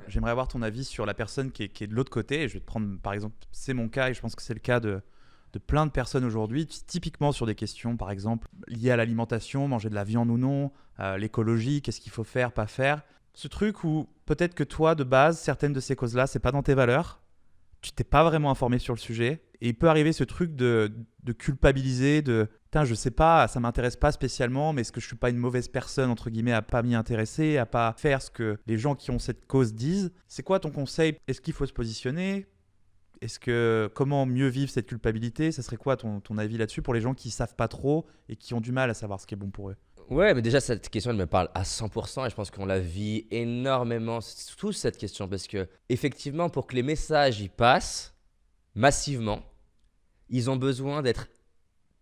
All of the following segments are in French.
J'aimerais avoir ton avis sur la personne qui est de l'autre côté. Et je vais te prendre, par exemple, c'est mon cas et je pense que c'est le cas de plein de personnes aujourd'hui, typiquement sur des questions, par exemple, liées à l'alimentation, manger de la viande ou non, l'écologie, qu'est-ce qu'il faut faire, pas faire. Ce truc où peut-être que toi, de base, certaines de ces causes-là, c'est pas dans tes valeurs, tu t'es pas vraiment informé sur le sujet, et il peut arriver ce truc de culpabiliser, de putain, je sais pas, ça m'intéresse pas spécialement, mais est-ce que je suis pas une mauvaise personne, entre guillemets, à pas m'y intéresser, à pas faire ce que les gens qui ont cette cause disent. C'est quoi ton conseil? Est-ce qu'il faut se positionner? Comment mieux vivre cette culpabilité? Ça serait quoi ton avis là-dessus pour les gens qui savent pas trop et qui ont du mal à savoir ce qui est bon pour eux? Ouais, mais déjà, cette question, elle me parle à 100% et je pense qu'on la vit énormément, tous cette question, parce que, effectivement, pour que les messages y passent massivement, ils ont besoin d'être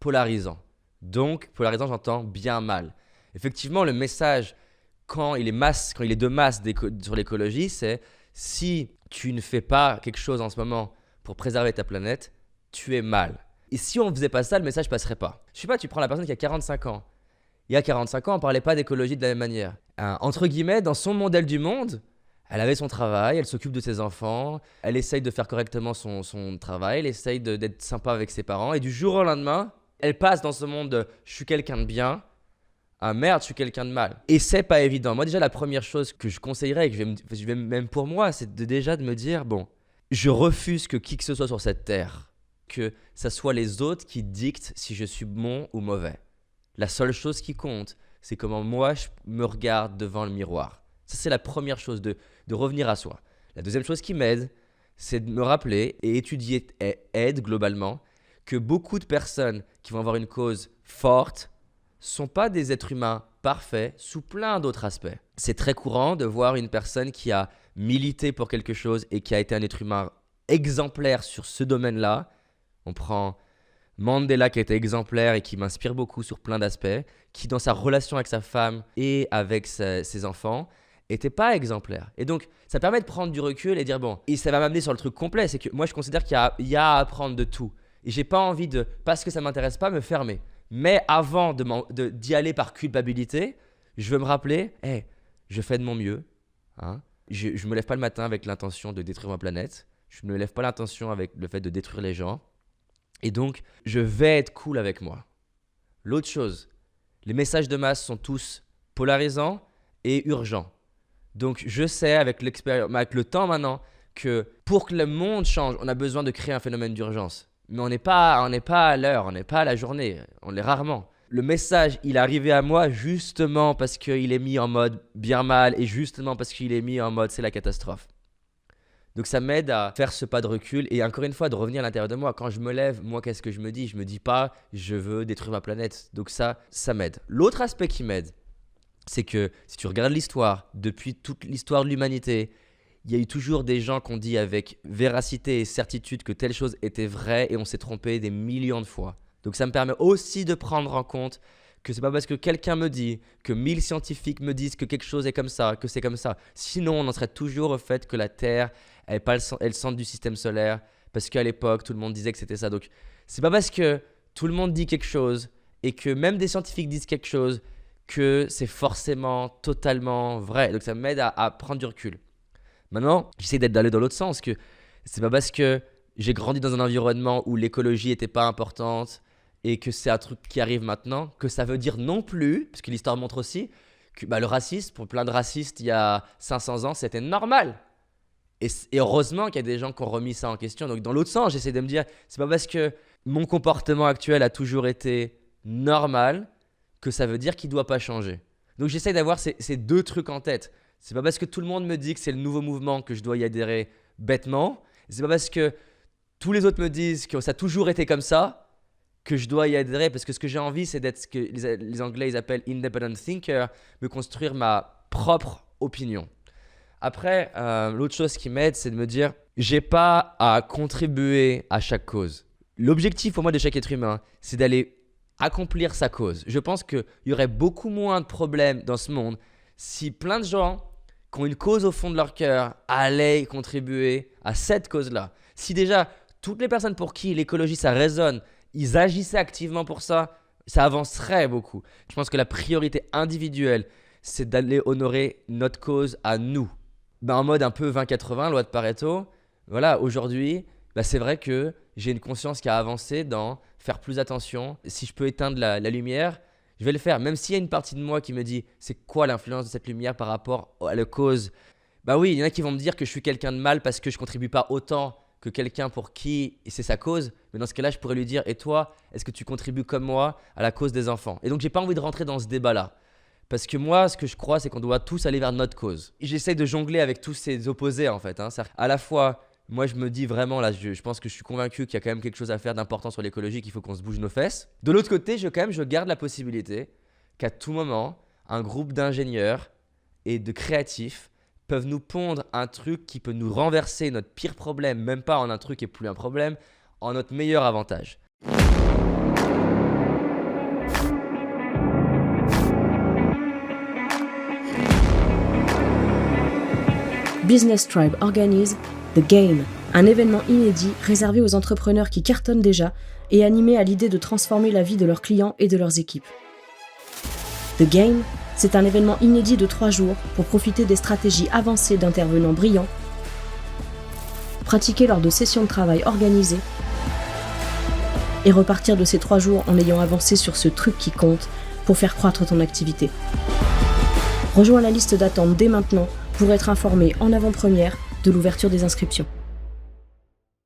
polarisants. Donc, polarisant, j'entends bien mal. Effectivement, le message, quand il est de masse sur l'écologie, c'est si tu ne fais pas quelque chose en ce moment pour préserver ta planète, tu es mal. Et si on ne faisait pas ça, le message passerait pas. Je sais pas, tu prends la personne qui a 45 ans. Il y a 45 ans, on ne parlait pas d'écologie de la même manière. Entre guillemets, dans son modèle du monde, elle avait son travail, elle s'occupe de ses enfants, elle essaye de faire correctement son travail, elle essaye d'être sympa avec ses parents. Et du jour au lendemain, elle passe dans ce monde de « je suis quelqu'un de bien » à « merde, je suis quelqu'un de mal ». Et c'est pas évident. Moi déjà, la première chose que je conseillerais, même pour moi, c'est déjà de me dire « bon, je refuse que qui que ce soit sur cette terre, que ça soit les autres qui dictent si je suis bon ou mauvais. La seule chose qui compte, c'est comment moi je me regarde devant le miroir. » Ça, c'est la première chose, de revenir à soi. La deuxième chose qui m'aide, c'est de me rappeler et étudier aide globalement que beaucoup de personnes qui vont avoir une cause forte sont pas des êtres humains parfaits sous plein d'autres aspects. C'est très courant de voir une personne qui a milité pour quelque chose et qui a été un être humain exemplaire sur ce domaine-là. On prend Mandela qui était exemplaire et qui m'inspire beaucoup sur plein d'aspects, qui dans sa relation avec sa femme et avec ses enfants était pas exemplaire. Et donc, ça permet de prendre du recul et dire bon, et ça va m'amener sur le truc complet, c'est que moi je considère qu'il y a à apprendre de tout. Et j'ai pas envie de, parce que ça m'intéresse pas, me fermer. Mais avant d'y aller par culpabilité, je veux me rappeler, hey, je fais de mon mieux. Hein. Je me lève pas le matin avec l'intention de détruire ma planète. Je me lève pas l'intention avec le fait de détruire les gens. Et donc, je vais être cool avec moi. L'autre chose, les messages de masse sont tous polarisants et urgents. Donc, je sais avec l'expérience, avec le temps maintenant, que pour que le monde change, on a besoin de créer un phénomène d'urgence. Mais on n'est pas à l'heure, on n'est pas à la journée, on l'est rarement. Le message, il est arrivé à moi justement parce qu'il est mis en mode bien mal et justement parce qu'il est mis en mode c'est la catastrophe. Donc ça m'aide à faire ce pas de recul et encore une fois de revenir à l'intérieur de moi. Quand je me lève, moi qu'est-ce que je me dis? Je me dis pas je veux détruire ma planète. Donc ça m'aide. L'autre aspect qui m'aide, c'est que si tu regardes l'histoire, depuis toute l'histoire de l'humanité, il y a eu toujours des gens qui ont dit avec véracité et certitude que telle chose était vraie et on s'est trompé des millions de fois. Donc ça me permet aussi de prendre en compte que c'est pas parce que quelqu'un me dit, que 1000 scientifiques me disent que quelque chose est comme ça, que c'est comme ça. Sinon, on en serait toujours au fait que la Terre est le centre du système solaire, parce qu'à l'époque, tout le monde disait que c'était ça. Donc, c'est pas parce que tout le monde dit quelque chose et que même des scientifiques disent quelque chose que c'est forcément totalement vrai. Donc, ça m'aide à prendre du recul. Maintenant, j'essaie d'aller dans l'autre sens, que c'est pas parce que j'ai grandi dans un environnement où l'écologie n'était pas importante et que c'est un truc qui arrive maintenant, que ça veut dire non plus, parce que l'histoire montre aussi, que le racisme, pour plein de racistes il y a 500 ans, c'était normal. Et heureusement qu'il y a des gens qui ont remis ça en question. Donc dans l'autre sens, j'essaie de me dire, c'est pas parce que mon comportement actuel a toujours été normal que ça veut dire qu'il doit pas changer. Donc j'essaie d'avoir ces deux trucs en tête. C'est pas parce que tout le monde me dit que c'est le nouveau mouvement que je dois y adhérer bêtement. C'est pas parce que tous les autres me disent que ça a toujours été comme ça que je dois y adhérer, parce que ce que j'ai envie, c'est d'être ce que les Anglais ils appellent independent thinker, me construire ma propre opinion. Après, l'autre chose qui m'aide, c'est de me dire, j'ai pas à contribuer à chaque cause. L'objectif pour moi de chaque être humain, c'est d'aller accomplir sa cause. Je pense qu'il y aurait beaucoup moins de problèmes dans ce monde si plein de gens qui ont une cause au fond de leur cœur allaient contribuer à cette cause-là. Si déjà, toutes les personnes pour qui l'écologie, ça résonne, ils agissaient activement pour ça, ça avancerait beaucoup. Je pense que la priorité individuelle, c'est d'aller honorer notre cause à nous. en mode un peu 20-80, loi de Pareto, voilà, aujourd'hui, c'est vrai que j'ai une conscience qui a avancé dans faire plus attention. Si je peux éteindre la lumière, je vais le faire. Même s'il y a une partie de moi qui me dit c'est quoi l'influence de cette lumière par rapport à la cause. Oui, il y en a qui vont me dire que je suis quelqu'un de mal parce que je ne contribue pas autant que quelqu'un pour qui c'est sa cause. Mais dans ce cas-là, je pourrais lui dire et toi, est-ce que tu contribues comme moi à la cause des enfants? Et donc, j'ai pas envie de rentrer dans ce débat-là. Parce que moi, ce que je crois, c'est qu'on doit tous aller vers notre cause. Et j'essaie de jongler avec tous ces opposés, en fait. À la fois, moi, je me dis vraiment, là, je pense que je suis convaincu qu'il y a quand même quelque chose à faire d'important sur l'écologie, qu'il faut qu'on se bouge nos fesses. De l'autre côté, je garde la possibilité qu'à tout moment, un groupe d'ingénieurs et de créatifs peuvent nous pondre un truc qui peut nous renverser notre pire problème, même pas en un truc qui est plus un problème, en notre meilleur avantage. Business Tribe organise The Game, un événement inédit réservé aux entrepreneurs qui cartonnent déjà et animés à l'idée de transformer la vie de leurs clients et de leurs équipes. The Game, c'est un événement inédit de 3 jours pour profiter des stratégies avancées d'intervenants brillants, pratiquer lors de sessions de travail organisées et repartir de ces 3 jours en ayant avancé sur ce truc qui compte pour faire croître ton activité. Rejoins la liste d'attente dès maintenant pour être informé en avant-première de l'ouverture des inscriptions.